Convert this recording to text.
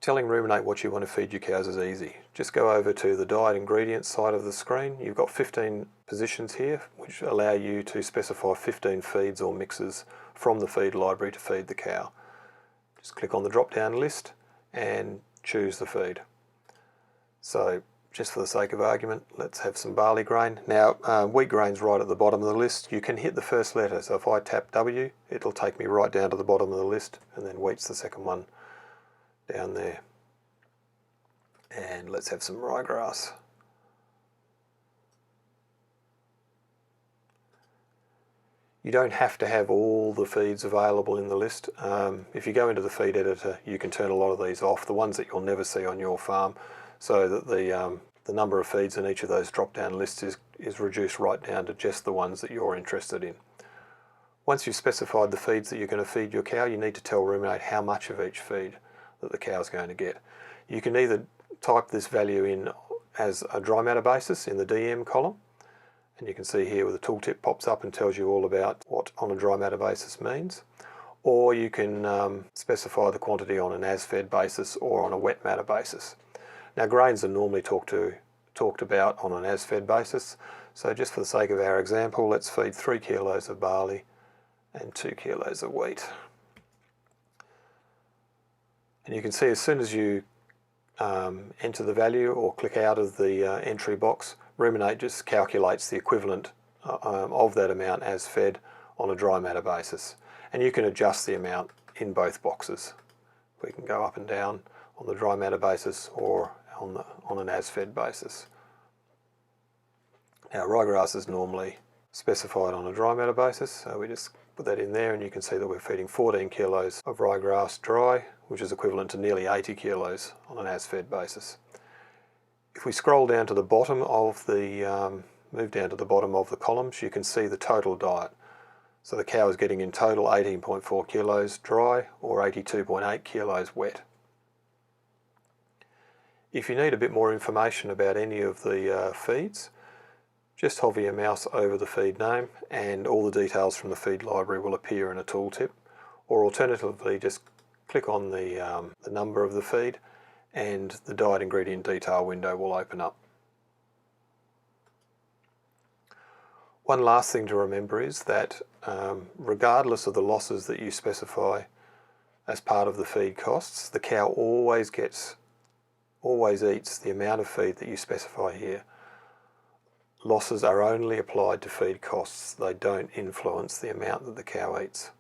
Telling Rumen8 what you want to feed your cows is easy. Just go over to the diet ingredients side of the screen. You've got 15 positions here which allow you to specify 15 feeds or mixes from the feed library to feed the cow. Just click on the drop down list and choose the feed. So just for the sake of argument, let's have some barley grain. Now wheat grain's right at the bottom of the list. You can hit the first letter, so if I tap W it'll take me right down to the bottom of the list, and then wheat's the second one down there. And let's have some ryegrass. You don't have to have all the feeds available in the list. If you go into the feed editor, you can turn a lot of these off, the ones that you'll never see on your farm, so that the number of feeds in each of those drop-down lists is reduced right down to just the ones that you're interested in. Once you've specified the feeds that you're going to feed your cow, you need to tell Rumen8 how much of each feed that the cow's going to get. You can either type this value in as a dry matter basis in the DM column, and you can see here where the tooltip pops up and tells you all about what on a dry matter basis means, or you can specify the quantity on an as-fed basis or on a wet matter basis. Now grains are normally talked about on an as-fed basis, so just for the sake of our example, let's feed 3 kilos of barley and 2 kilos of wheat. And you can see as soon as you enter the value or click out of the entry box, Rumen8 just calculates the equivalent of that amount as fed on a dry matter basis. And you can adjust the amount in both boxes. We can go up and down on the dry matter basis or on an as fed basis. Now ryegrass is normally specified on a dry matter basis, so we just put that in there, and you can see that we're feeding 14 kilos of ryegrass dry, which is equivalent to nearly 80 kilos on an as-fed basis. If we scroll down to the bottom of the, move down to the bottom of the columns, you can see the total diet. So the cow is getting in total 18.4 kilos dry or 82.8 kilos wet. If you need a bit more information about any of the feeds, just hover your mouse over the feed name and all the details from the feed library will appear in a tooltip, or alternatively just click on the number of the feed and the diet ingredient detail window will open up. One last thing to remember is that regardless of the losses that you specify as part of the feed costs, the cow always eats the amount of feed that you specify here. Losses are only applied to feed costs. They don't influence the amount that the cow eats.